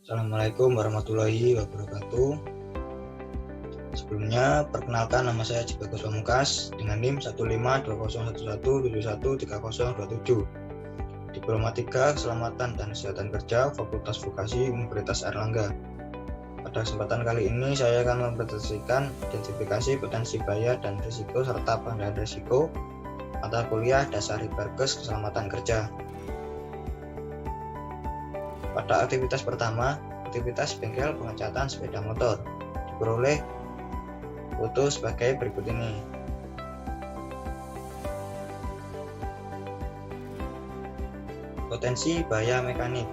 Assalamualaikum warahmatullahi wabarakatuh. Sebelumnya, perkenalkan nama saya Haji Bagus Pamungkas dengan NIM 1520111713027. Diploma 3 Keselamatan dan Kesehatan Kerja Fakultas Vokasi Universitas Airlangga. Pada kesempatan kali ini saya akan mempresentasikan identifikasi potensi bahaya dan risiko serta pengendalian risiko mata kuliah dasar Hiperkes Keselamatan Kerja. Pada aktivitas pertama, aktivitas bengkel pengecatan sepeda motor, diperoleh foto sebagai berikut ini. Potensi bahaya mekanik.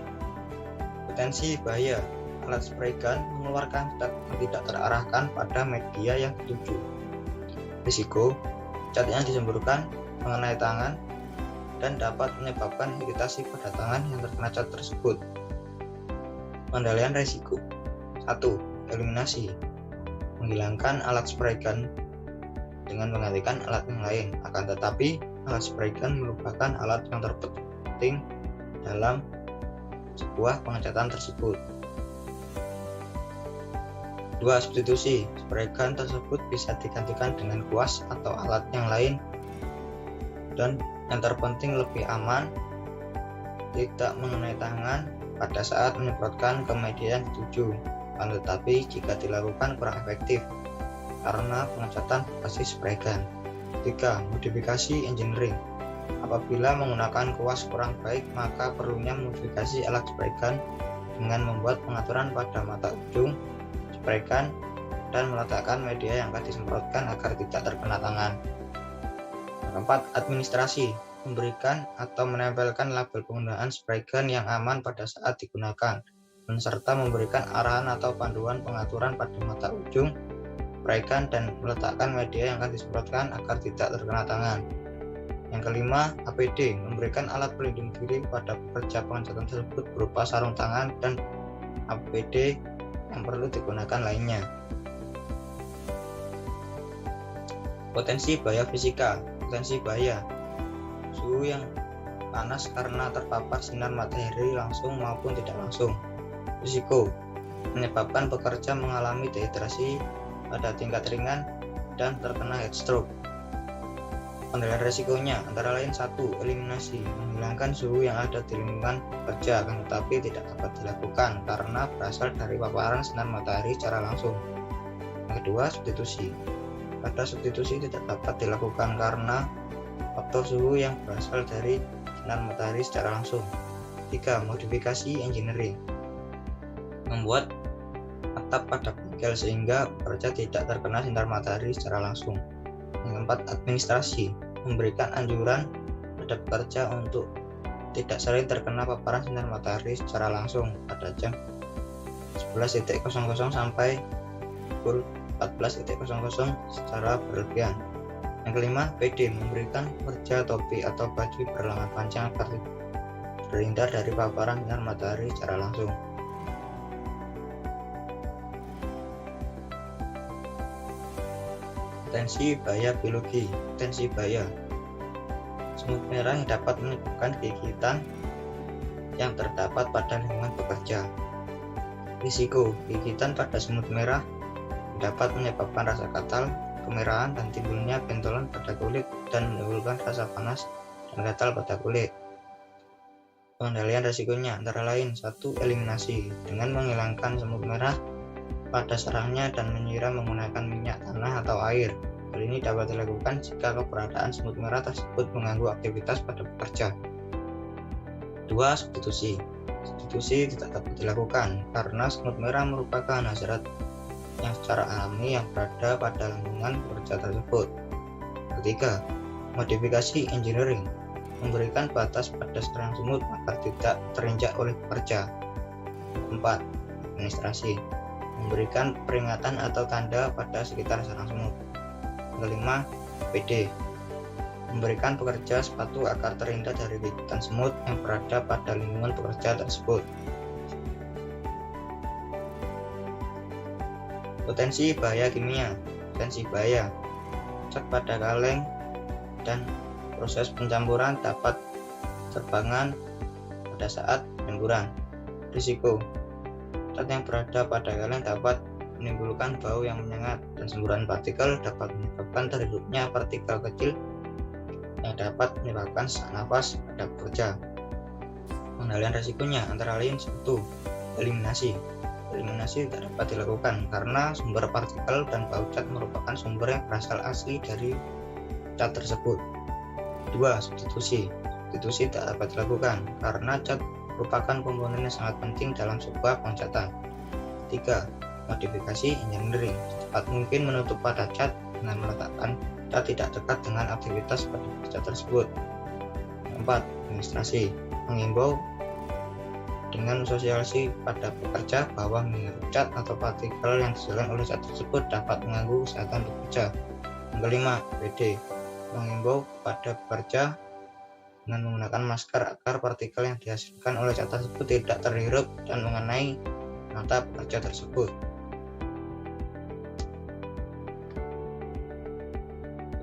Potensi bahaya: alat spray gun mengeluarkan cat yang tidak terarahkan pada media yang dituju. Risiko: cat yang disemburkan mengenai tangan dan dapat menyebabkan iritasi pada tangan yang terkena cat tersebut. Pengendalian risiko: 1. Eliminasi: menghilangkan alat spray gun dengan menggantikan alat yang lain. Akan tetapi, alat spray gun merupakan alat yang terpenting dalam sebuah pengecatan tersebut. 2. Substitusi: spray gun tersebut bisa digantikan dengan kuas atau alat yang lain, dan yang terpenting lebih aman, tidak mengenai tangan pada saat menyemprotkan ke media yang dituju. Akan tetapi jika dilakukan kurang efektif karena pengecatan berbasis spray gun. 3. Modifikasi engineering: apabila menggunakan kuas kurang baik, maka perlunya modifikasi alat spray gun dengan membuat pengaturan pada mata ujung spray gun dan meletakkan media yang akan disemprotkan agar tidak terkena tangan. 4. Administrasi: memberikan atau menempelkan label penggunaan spray gun yang aman pada saat digunakan, dan serta memberikan arahan atau panduan pengaturan pada mata ujung spray gun dan meletakkan media yang akan disemprotkan agar tidak terkena tangan. Yang kelima, APD: memberikan alat pelindung diri pada pekerja pengecatan tersebut berupa sarung tangan dan APD yang perlu digunakan lainnya. Potensi bahaya fisika. Potensi bahaya: suhu yang panas karena terpapar sinar matahari langsung maupun tidak langsung. Risiko: menyebabkan pekerja mengalami dehidrasi pada tingkat ringan dan terkena heat stroke. Pengendalian risikonya antara lain: 1. Eliminasi: menghilangkan suhu yang ada di lingkungan kerja, akan tetapi tidak dapat dilakukan karena berasal dari paparan sinar matahari secara langsung. Yang kedua, substitusi: pada substitusi tidak dapat dilakukan karena faktor suhu yang berasal dari sinar matahari secara langsung. 3. Modifikasi engineering: membuat atap pada bengkel sehingga pekerja tidak terkena sinar matahari secara langsung. Yang keempat, administrasi: memberikan anjuran pada pekerja untuk tidak sering terkena paparan sinar matahari secara langsung pada jam 11.00 sampai pukul 14.00 secara berlebihan. Yang kelima, PD: memberikan pekerja topi atau baju berlengan panjang agar terhindar dari paparan sinar matahari secara langsung. Potensi bahaya biologi. Potensi bahaya: semut merah yang dapat menyebabkan gigitan yang terdapat pada lingkungan pekerja. Risiko: gigitan pada semut merah dapat menyebabkan rasa gatal, kemerahan, dan timbulnya bentolan pada kulit dan menimbulkan rasa panas dan gatal pada kulit. Pengendalian risikonya antara lain: 1. Eliminasi: dengan menghilangkan semut merah pada sarangnya dan menyiram menggunakan minyak tanah atau air. Hal ini dapat dilakukan jika keberadaan semut merah tersebut mengganggu aktivitas pada pekerja. 2. Substitusi: substitusi tidak dapat dilakukan karena semut merah merupakan hasrat yang secara alami yang berada pada lingkungan pekerja tersebut. Ketiga, modifikasi engineering: memberikan batas pada sarang semut agar tidak terinjak oleh pekerja. 4. Administrasi: memberikan peringatan atau tanda pada sekitar sarang semut. Kelima, PD: memberikan pekerja sepatu agar terhindar dari gigitan semut yang berada pada lingkungan pekerja tersebut. Potensi bahaya kimia. Potensi bahaya: cat pada kaleng dan proses pencampuran dapat terbangan pada saat penyemburan. Risiko: cat yang berada pada kaleng dapat menimbulkan bau yang menyengat, dan semburan partikel dapat menyebabkan terhirupnya partikel kecil yang dapat menyebabkan sesak nafas pada pekerja. Pengendalian risikonya antara lain 1. Eliminasi. Eliminasi tidak dapat dilakukan karena sumber partikel dan bau cat merupakan sumber yang berasal asli dari cat tersebut. 2. Substitusi. Substitusi tidak dapat dilakukan karena cat merupakan komponen yang sangat penting dalam sebuah pengecatan. 3. Modifikasi engineering. Secepat mungkin menutup pada cat dengan meletakkan cat tidak dekat dengan aktivitas pada cat tersebut. 4. Administrasi. Mengimbau dengan sosialisasi pada pekerja bahwa menghirup cat atau partikel yang dihasilkan oleh cat tersebut dapat mengganggu kesehatan pekerja. Yang kelima, PD. Mengimbau pada pekerja dengan menggunakan masker agar partikel yang dihasilkan oleh cat tersebut tidak terhirup dan mengenai mata pekerja tersebut.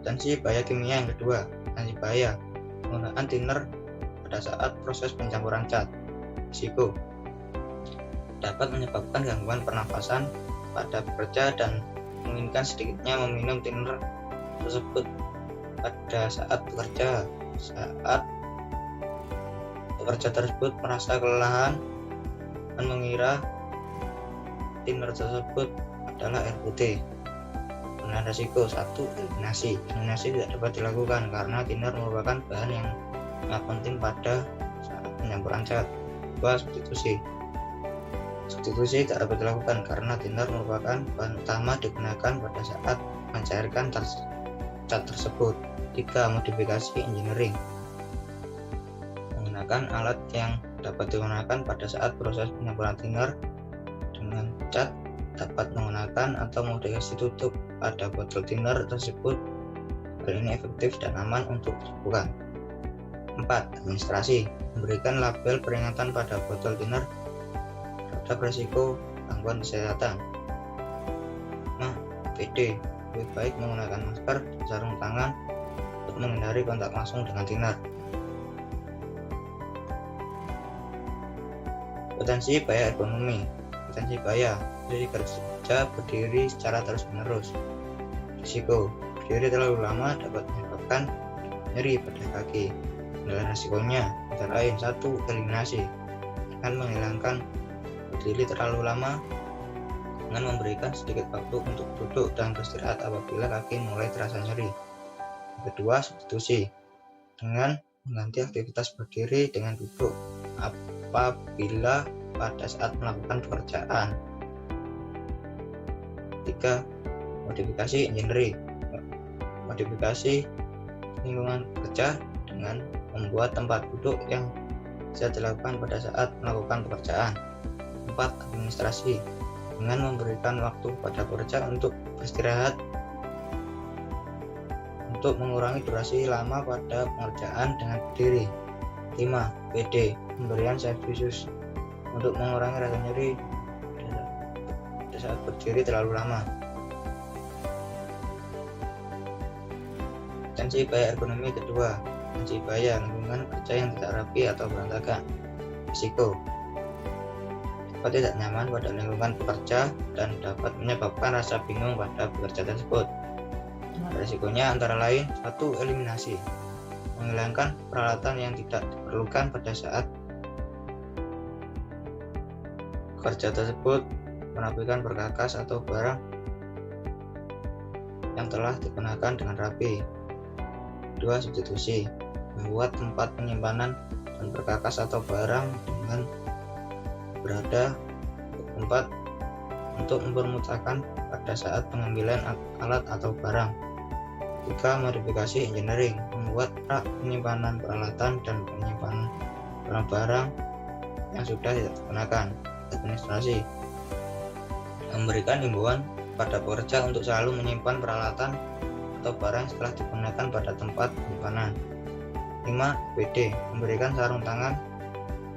Potensi bahaya kimia yang kedua, potensi bahaya penggunaan thinner pada saat proses pencampuran cat. Risiko dapat menyebabkan gangguan pernafasan pada pekerja dan memungkinkan sedikitnya meminum thinner tersebut pada saat pekerja tersebut merasa kelelahan dan mengira thinner tersebut adalah air putih. Pengendalian risiko 1. Eliminasi. Eliminasi tidak dapat dilakukan karena thinner merupakan bahan yang sangat penting pada saat pencampuran cat. 2. Substitusi. Substitusi tidak dapat dilakukan karena thinner merupakan bahan utama digunakan pada saat mencairkan cat tersebut. 3. Modifikasi engineering. Menggunakan alat yang dapat digunakan pada saat proses penyampuran thinner dengan cat dapat menggunakan atau modifikasi tutup pada botol thinner tersebut. Hal ini efektif dan aman untuk dilakukan. 4. Administrasi. Memberikan label peringatan pada botol thinner terhadap risiko gangguan kesehatan. PD. Lebih baik menggunakan masker dan sarung tangan untuk menghindari kontak langsung dengan thinner. Potensi bahaya ergonomi. Potensi bahaya posisi kerja berdiri secara terus-menerus. Risiko berdiri terlalu lama dapat menyebabkan nyeri pada kaki. Pengendalian risikonya antara lain 1. Eliminasi dengan menghilangkan berdiri terlalu lama dengan memberikan sedikit waktu untuk duduk dan beristirahat apabila kaki mulai terasa nyeri. Kedua, substitusi dengan mengganti aktivitas berdiri dengan duduk apabila pada saat melakukan pekerjaan. 3. Modifikasi engineering. Modifikasi lingkungan kerja dengan membuat tempat duduk yang bisa dilakukan pada saat melakukan pekerjaan. 4. Administrasi dengan memberikan waktu pada pekerja untuk beristirahat untuk mengurangi durasi lama pada pengerjaan dengan berdiri. 5. PD. Pemberian servisus untuk mengurangi rasa nyeri pada saat berdiri terlalu lama. Potensi bahaya ergonomi kedua. Potensi bahaya lingkungan kerja yang tidak rapi atau berantakan. Risiko dapat tidak nyaman pada lingkungan pekerja dan dapat menyebabkan rasa bingung pada pekerja tersebut. Risikonya antara lain 1. Eliminasi. Menghilangkan peralatan yang tidak diperlukan pada saat kerja tersebut, merapikan perkakas atau barang yang telah digunakan dengan rapi. 2. Substitusi. Membuat tempat penyimpanan dan perkakas atau barang dengan berada di tempat untuk mempermudahkan pada saat pengambilan alat atau barang. 3. Modifikasi engineering. Membuat rak penyimpanan peralatan dan penyimpanan barang-barang yang sudah tidak digunakan. Administrasi. Memberikan himbauan pada pekerja untuk selalu menyimpan peralatan atau barang setelah digunakan pada tempat penyimpanan. 5. PD. Memberikan sarung tangan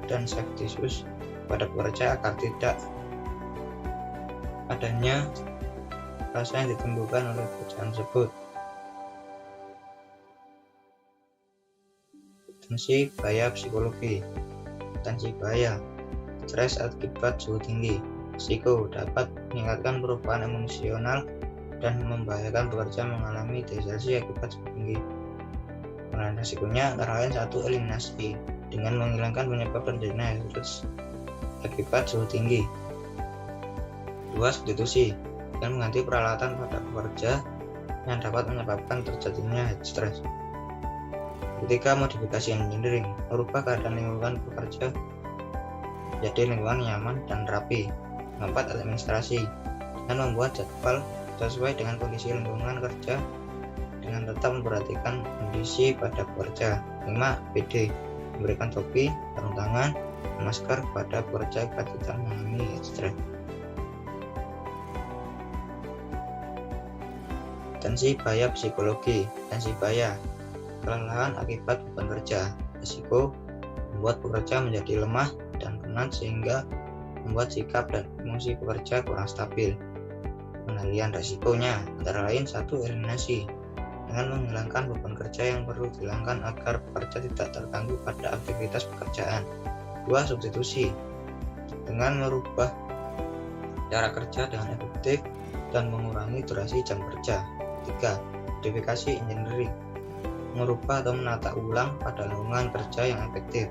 dan safety shoes pada pekerja agar tidak adanya rasa yang ditimbulkan oleh pekerjaan tersebut. Potensi bahaya psikologi. Potensi bahaya stres akibat suhu tinggi. Risiko dapat meningkatkan perubahan emosional dan membahayakan pekerja mengalami dehidrasi akibat suhu tinggi. Penanganan risikonya antara lain 1. Eliminasi dengan menghilangkan penyebab terjadinya dehidrasi akibat suhu tinggi. 2. Substitusi dengan mengganti peralatan pada pekerja yang dapat menyebabkan terjadinya heat stress. 3. Modifikasi engineering merubah keadaan lingkungan pekerja jadi lingkungan nyaman dan rapi. 4. Administrasi dengan membuat jadwal sesuai dengan kondisi lingkungan kerja dengan tetap memperhatikan kondisi pada pekerja. 5. APD memberikan topi, sarung tangan, masker kepada pekerja agar tidak mengalami heat stress. Potensi bahaya psikologi. Potensi bahaya kelelahan akibat beban kerja. Risiko membuat pekerja menjadi lemah dan penat sehingga membuat sikap dan emosi pekerja kurang stabil. Pengendalian risikonya antara lain 1. Eliminasi dengan menghilangkan beban kerja yang perlu dihilangkan agar pekerja tidak terganggu pada aktivitas pekerjaan. 2. Substitusi dengan merubah cara kerja dengan efektif dan mengurangi durasi jam kerja. 3. Modifikasi engineering merubah atau menata ulang pada lingkungan kerja yang efektif.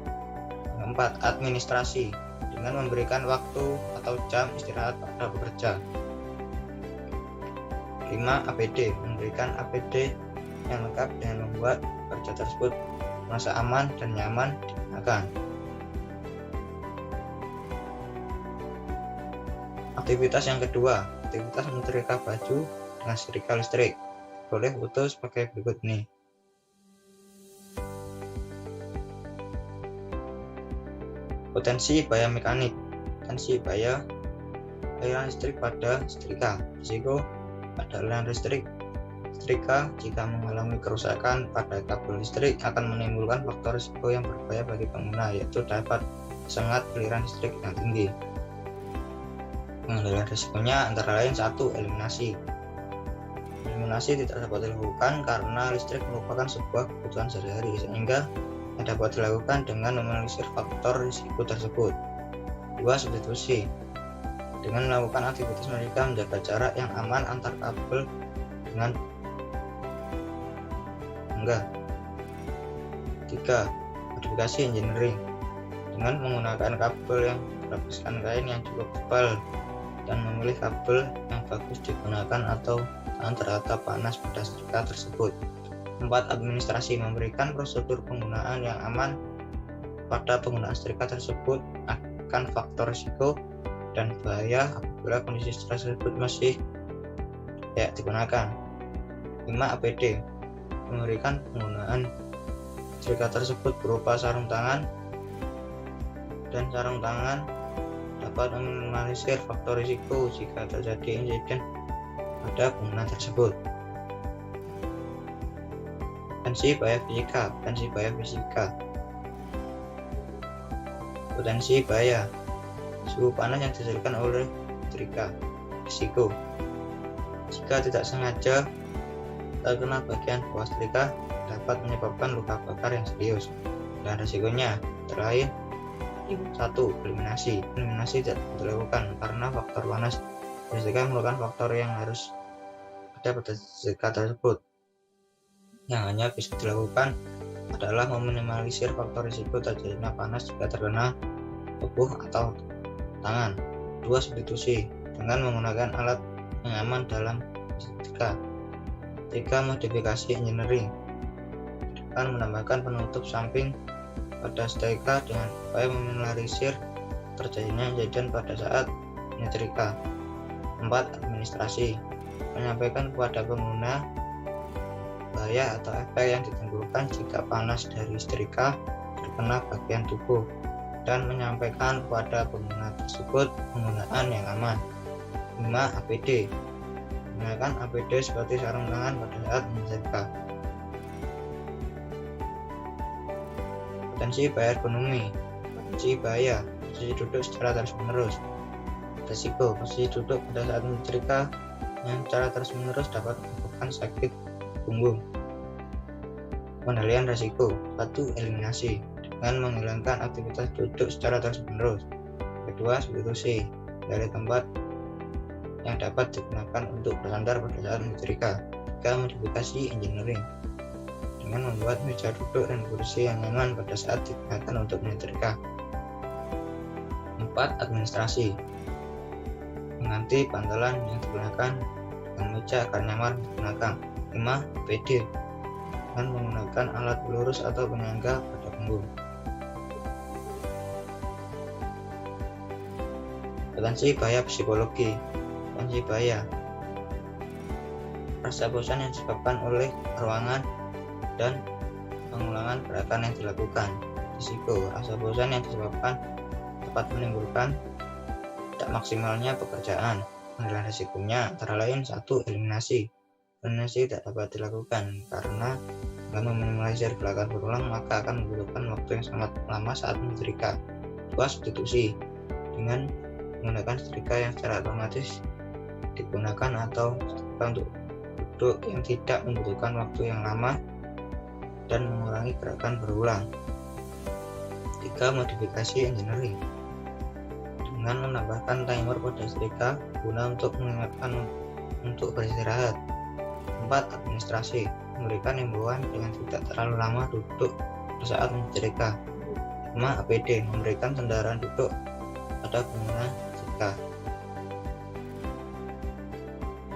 4. Administrasi dengan memberikan waktu atau jam istirahat pada pekerja. 5. APD memberikan APD yang lengkap dengan membuat pekerja tersebut merasa aman dan nyaman digunakan. Aktivitas yang kedua, aktivitas menyetrika baju dengan setrika listrik boleh foto sebagai berikut ini. Potensi bahaya mekanik. Potensi bahaya aliran listrik pada setrika. Risiko pada aliran listrik setrika jika mengalami kerusakan pada kabel listrik akan menimbulkan faktor risiko yang berbahaya bagi pengguna, yaitu dapat sengat aliran listrik yang tinggi. Pengendalian risikonya antara lain 1. Eliminasi. Eliminasi tidak dapat dilakukan karena listrik merupakan sebuah kebutuhan sehari-hari, sehingga dapat dilakukan dengan meminimalisir faktor risiko tersebut. 2. Substitusi dengan melakukan aktivitas mereka menjaga jarak yang aman antar kabel dengan enggak. 3. Modifikasi engineering dengan menggunakan kabel yang berlapiskan kain yang cukup tebal dan memilih kabel yang bagus digunakan atau tahan terhadap panas pada setrika tersebut. 4. Administrasi memberikan prosedur penggunaan yang aman pada penggunaan setrika tersebut akan faktor risiko dan bahaya apabila kondisi tersebut masih tidak digunakan. 5. APD memberikan penggunaan setrika tersebut berupa sarung tangan, dan sarung tangan dapat meminimalisir faktor risiko jika terjadi insiden pada penggunaan tersebut. Potensi bahaya fisika. Potensi bahaya fisika. Potensi bahaya suhu panas yang dihasilkan oleh setrika. Risiko jika tidak sengaja terkena bagian bawah setrika dapat menyebabkan luka bakar yang serius. Dan risikonya terakhir 1. Eliminasi. Eliminasi tidak dilakukan karena faktor panas setrika merupakan faktor yang harus ada pada setrika tersebut. Yang hanya bisa dilakukan adalah meminimalisir faktor risiko terjadinya panas jika terkena tubuh atau tangan. 2. Substitusi dengan menggunakan alat yang aman dalam setrika. 3. Modifikasi engineering akan menambahkan penutup samping pada setrika dengan upaya meminimalisir terjadinya insiden pada saat menyetrika. 4. Administrasi menyampaikan kepada pengguna bahaya atau efek yang ditimbulkan jika panas dari setrika terkena bagian tubuh dan menyampaikan kepada pengguna tersebut penggunaan yang aman. 5. APD menggunakan APD seperti sarung tangan pada saat menyetrika. Potensi bahaya ergonomi. Potensi bahaya posisi duduk secara terus-menerus. Risiko posisi duduk pada saat menyetrika yang secara terus-menerus dapat menyebabkan sakit punggung. Pengendalian risiko. 1. Eliminasi dengan menghilangkan aktivitas duduk secara terus-menerus. 2. Substitusi dari tempat yang dapat digunakan untuk bersandar pada saat menyetrika. 3. Modifikasi engineering dengan membuat meja duduk dan kursi yang nyaman pada saat digunakan untuk menyetrika. 4. Administrasi mengganti bantalan yang digunakan dengan meja agar nyaman digunakan. 5. APD dengan menggunakan alat pelurus atau penyangga pada punggung. Potensi bahaya psikologi. Potensi bahaya rasa bosan yang disebabkan oleh ruangan dan pengulangan gerakan yang dilakukan. Risiko rasa bosan yang disebabkan dapat menimbulkan tidak maksimalnya pekerjaan. Penilaian risikonya antara lain: 1. Eliminasi. Eliminasi tidak dapat dilakukan karena dengan meminimalisir gerakan berulang maka akan membutuhkan waktu yang sangat lama saat menyetrika. 2. Substitusi dengan menggunakan setrika yang secara otomatis digunakan atau setrika untuk duduk yang tidak membutuhkan waktu yang lama dan mengurangi gerakan berulang. 3. Modifikasi engineering dengan menambahkan timer pada setrika guna untuk mengingatkan untuk beristirahat. 4. Administrasi memberikan himbauan dengan tidak terlalu lama duduk pada saat menyetrika. 5. APD memberikan sandaran duduk pada pengguna setrika.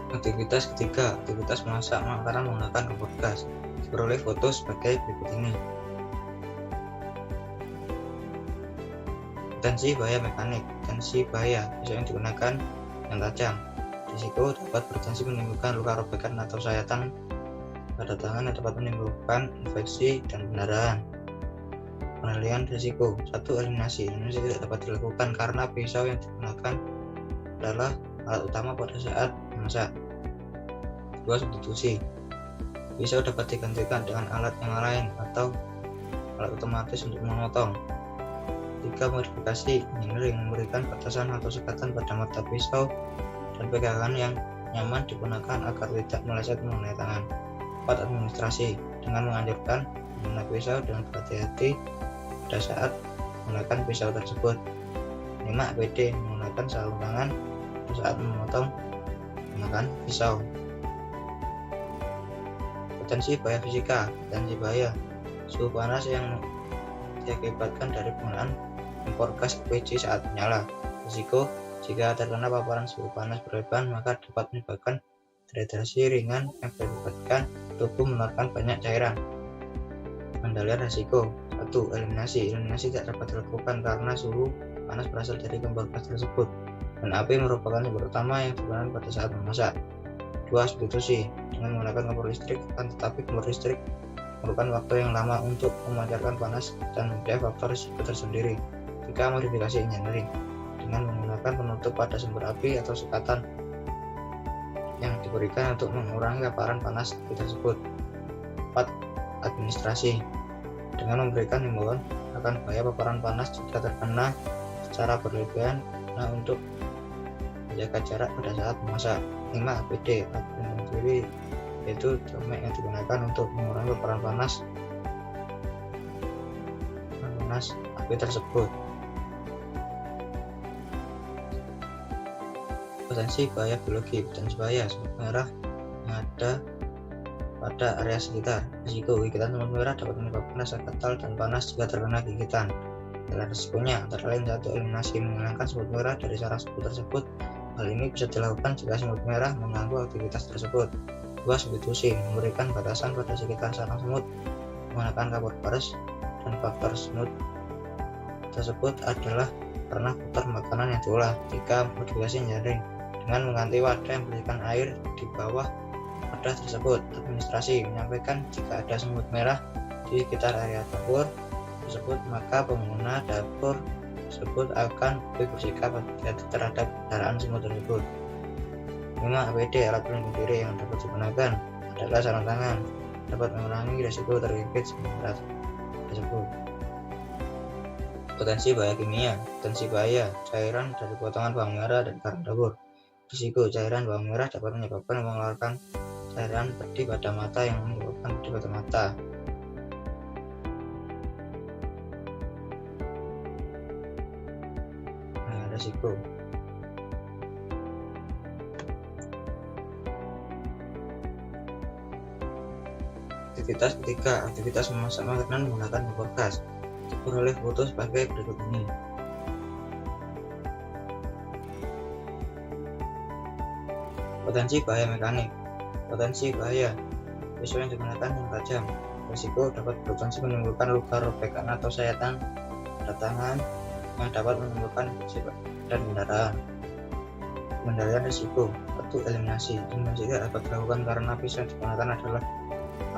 Aktivitas ketiga, aktivitas memasak makanan menggunakan kompor gas. Diperoleh foto sebagai berikut ini. Potensi bahaya mekanik. Potensi bahaya pisau yang digunakan yang tajam. Risiko dapat berpotensi menimbulkan luka robekan atau sayatan pada tangan yang dapat menimbulkan infeksi dan pendarahan. Penilaian risiko. 1. Eliminasi. Eliminasi tidak dapat dilakukan karena pisau yang digunakan adalah alat utama pada saat memasak. 2. Substitusi. Pisau dapat digantikan dengan alat yang lain atau alat otomatis untuk memotong. 3. Modifikasi engineering memberikan batasan atau sekatan pada mata pisau dan pegangan yang nyaman digunakan agar tidak meleset mengenai tangan. 4. Administrasi dengan menganjurkan menggunakan pisau dengan berhati-hati pada saat menggunakan pisau tersebut. 5. APD menggunakan sarung tangan pada saat memotong menggunakan pisau. Potensi bahaya fisika. Potensi bahaya suhu panas yang diakibatkan dari penggunaan kompor gas LPG saat menyala. Risiko jika terkena paparan suhu panas berlebihan maka dapat menyebabkan dehidrasi ringan yang mengakibatkan tubuh mengeluarkan banyak cairan. Pengendalian risiko. 1. Eliminasi. Eliminasi tidak dapat dilakukan karena suhu panas berasal dari kompor gas tersebut dan api merupakan sumber utama yang digunakan pada saat memasak. 2. Substitusi dengan menggunakan kompor listrik, tetapi kompor listrik memerlukan waktu yang lama untuk memancarkan panas dan mempunyai faktor risiko tersendiri. 3. Modifikasi engineering dengan menggunakan penutup pada sumber api atau sekatan yang diberikan untuk mengurangi paparan panas api tersebut. 4. Administrasi dengan memberikan himbauan akan bahaya paparan panas jika terkena secara berlebihan untuk menjaga jarak pada saat memasak. 5. APD alat pelindung diri yaitu celemek yang digunakan untuk mengurangi paparan panas api tersebut. Potensi bahaya biologi. Potensi bahaya semut merah yang ada pada area sekitar. Risiko gigitan semut merah dapat menyebabkan rasa gatal dan panas jika terkena gigitan. Dalam risikonya antara lain: 1. Eliminasi menghilangkan semut merah dari sarang semut tersebut. Hal ini bisa dilakukan jika semut merah mengganggu aktivitas tersebut. 2. Substitusi memberikan batasan pada sekitar sarang semut menggunakan kapur baris dan faktor semut tersebut adalah karena faktor makanan yang diolah. 3. Modifikasi engineering dengan mengganti wadah yang berisikan air di bawah wadah tersebut. Administrasi menyampaikan jika ada semut merah di sekitar area dapur tersebut maka pengguna dapur tersebut akan lebih bersikap hati-hati terhadap kendaraan semut tersebut. 5. APD alat pelindung diri yang dapat digunakan adalah sarung tangan, dapat mengurangi risiko terjangkit semut merah tersebut. Potensi bahaya kimia. Potensi bahaya cairan dari potongan bawang merah dan garam dapur. Risiko cairan bawang merah dapat menyebabkan mengeluarkan cairan pedih pada mata yang menyebabkan pedih pada mata. Risiko Aktivitas ketiga, aktivitas memasak makanan menggunakan kompor gas. Diperoleh foto sebagai berikut ini. Potensi bahaya mekanik. Potensi bahaya: pisau yang digunakan yang tajam. Risiko: dapat berpotensi menimbulkan luka robekan atau sayatan pada tangan yang dapat menimbulkan infeksi dan kendaraan. Pengendalian risiko: 1. Eliminasi. Eliminasi tidak dapat dilakukan karena pisau yang digunakan adalah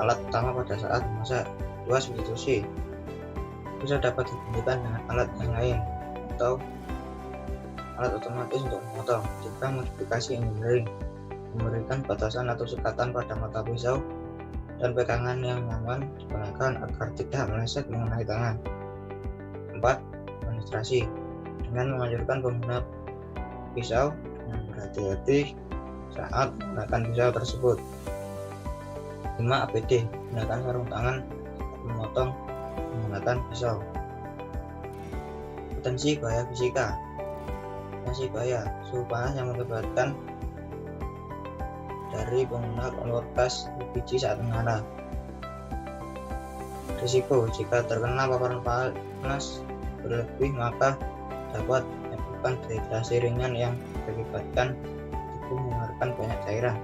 alat utama pada saat memasak. 2. Substitusi. Pisau dapat digantikan dengan alat yang lain atau alat otomatis untuk memotong. 3. Modifikasi engineering. Memberikan batasan atau sekatan pada mata pisau dan pegangan yang nyaman digunakan agar tidak meleset mengenai tangan. 4. Administrasi. Dengan menganjurkan pengguna pisau dengan berhati-hati saat menggunakan pisau tersebut. 5. APD. Gunakan sarung tangan saat memotong menggunakan pisau. Potensi bahaya fisika. Potensi bahaya: suhu panas yang mengakibatkan dari pengguna kompor gas LPG saat mengarah. Risiko: jika terkena paparan panas berlebih maka dapat menyebabkan dehidrasi ringan yang mengakibatkan tubuh mengeluarkan banyak cairan.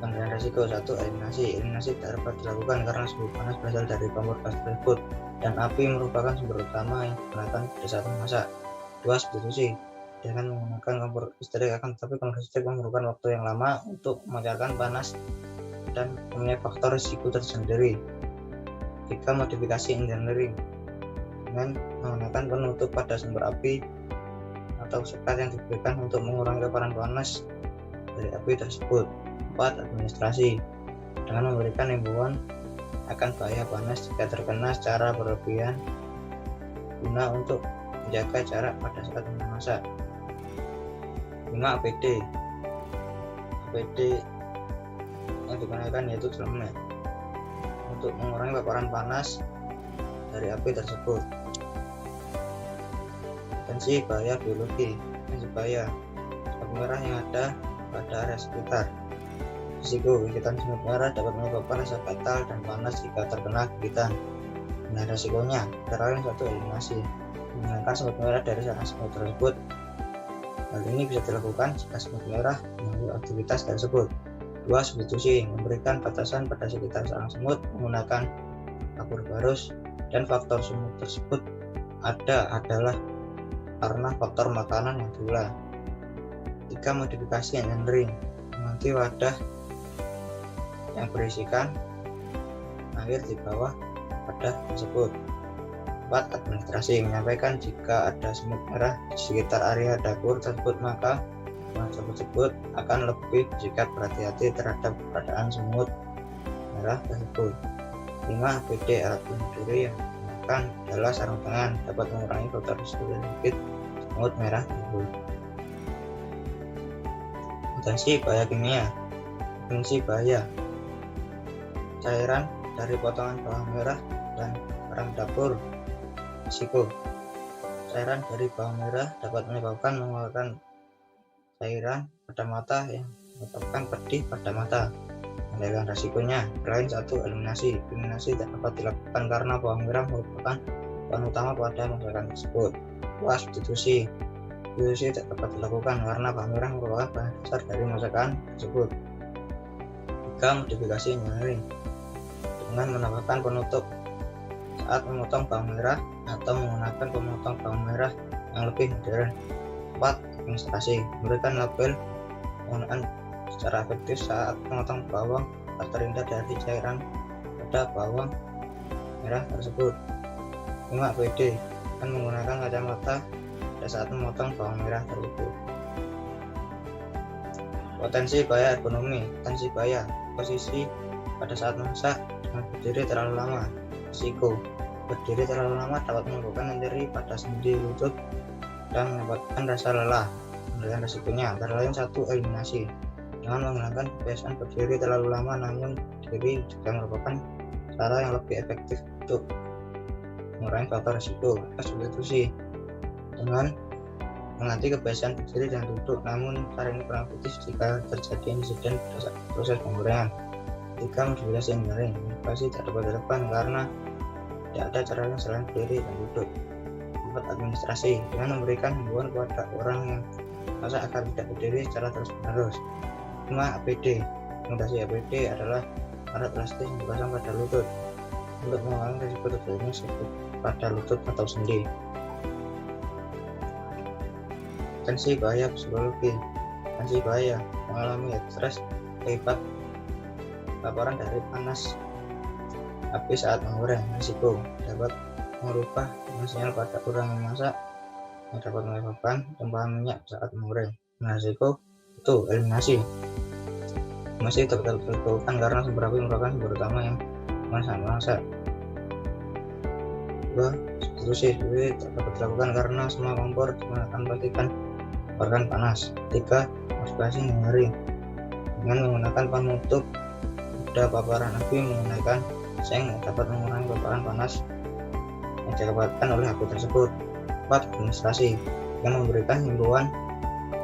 Pengendalian risiko: 1. Eliminasi. Eliminasi tidak dapat dilakukan karena suhu panas berasal dari kompor gas tersebut dan api merupakan sumber utama yang digunakan pada saat memasak. 2. Substitusi. Dengan menggunakan kompor listrik, akan tetapi kompor listrik memerlukan waktu yang lama untuk memancarkan panas dan mempunyai faktor risiko tersendiri. 3. Modifikasi engineering. Dengan menggunakan penutup pada sumber api atau sekat yang diberikan untuk mengurangi paparan panas dari api tersebut. 4. Administrasi. Dengan memberikan himbauan akan bahaya panas jika terkena secara berlebihan guna untuk menjaga jarak pada saat memasak. 5. APD. APD yang digunakan yaitu celemek untuk mengurangi paparan panas dari api tersebut. Potensi bahaya biologi. Potensi bahaya: semut merah yang ada pada area sekitar. Risiko: gigitan semut merah dapat menyebabkan rasa gatal dan panas jika terkena gigitan. Nah, risikonya antara lain: 1. Eliminasi. Menghilangkan semut merah dari sarang semut tersebut. Hal ini bisa dilakukan jika semut merah mengganggu aktivitas tersebut. 2. Substitusi. Memberikan batasan pada sekitar sarang semut menggunakan kapur barus, dan faktor semut tersebut adalah karena faktor makanan yang diolah. 3. Modifikasi engineering. Mengganti wadah yang berisikan air di bawah wadah tersebut. 4. Administrasi. Menyampaikan jika ada semut merah di sekitar area dapur tersebut, maka pengajar tersebut akan lebih bersikap berhati-hati terhadap keberadaan semut merah tersebut. 5. APD. Alat bunuh diri yang digunakan adalah sarung tangan, dapat mengurangi faktor risiko sedikit semut merah tersebut. Potensi bahaya kimia. Potensi bahaya: cairan dari potongan bawang merah dan barang dapur. Risiko: cairan dari bawang merah dapat menyebabkan mengeluarkan cairan pada mata yang menyebabkan pedih pada mata. Pengendalian risikonya lain: 1. Eliminasi. Eliminasi tidak dapat dilakukan karena bawang merah merupakan bahan utama pada masakan tersebut. 2. Substitusi. Substitusi tidak dapat dilakukan karena bawang merah merupakan bahan dasar dari masakan tersebut. 3. Modifikasi engineering. Dengan menambahkan penutup saat memotong bawang merah atau menggunakan pemotong bawang merah yang lebih modern. 4. Administrasi. Memberikan label penggunaan secara efektif saat memotong bawang agar terhindar dari cairan pada bawang merah tersebut. 5. APD. Dan menggunakan kacamata pada saat memotong bawang merah tersebut. Potensi bahaya ergonomi. Potensi bahaya: posisi pada saat memasak dengan berdiri terlalu lama. Risiko: berdiri terlalu lama dapat menimbulkan nyeri pada sendi lutut dan menyebabkan rasa lelah. Pengendalian risikonya antara lain: 1. Eliminasi. Dengan menggunakan kebiasaan berdiri terlalu lama, namun diri juga merupakan cara yang lebih efektif untuk mengurangi faktor risiko. Substitusi. Dengan mengganti kebiasaan berdiri dan duduk, namun cara ini kurang efektif jika terjadi insiden pada proses penggorengan. 3. Modifikasi engineering. Modifikasi tak dapat dilakukan karena tidak ada cara lain selain berdiri dan duduk. 4. Administrasi, dengan memberikan himbauan kepada orang yang masak agar tidak berdiri secara terus-menerus. 5. APD. Rekomendasi APD adalah alat plastik yang dipasang pada lutut untuk mengurangi risiko terjadinya sakit pada lutut atau sendi. Potensi bahaya psikologi. Potensi bahaya: mengalami stres akibat paparan dari panas api saat menggoreng. Risiko: dapat merubah sinyal pada orang yang masak, yang dapat menyebabkan tumpahan minyak saat menggoreng. Risiko itu eliminasi. Masih dapat dilakukan karena sumber api merupakan sumber utama yang memasak. 2. Substitusi dapat dilakukan karena semua kompor digunakan pastikan mengeluarkan panas. 3. Modifikasi engineering, dengan menggunakan penutup pada paparan api menggunakan seng dapat mengurangi paparan panas yang didapatkan oleh api tersebut. 4. Administrasi, dengan memberikan himbauan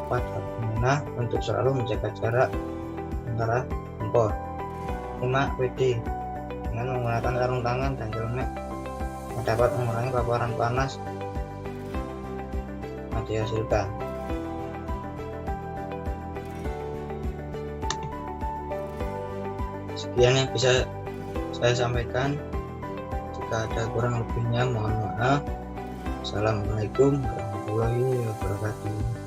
pada pengguna untuk selalu menjaga jarak antara kompor. 5. APD, dengan menggunakan sarung tangan dan helmet yang dapat mengurangi paparan panas yang dihasilkan. Sekian yang bisa saya sampaikan. Jika ada kurang lebihnya mohon maaf. Assalamualaikum warahmatullahi wabarakatuh.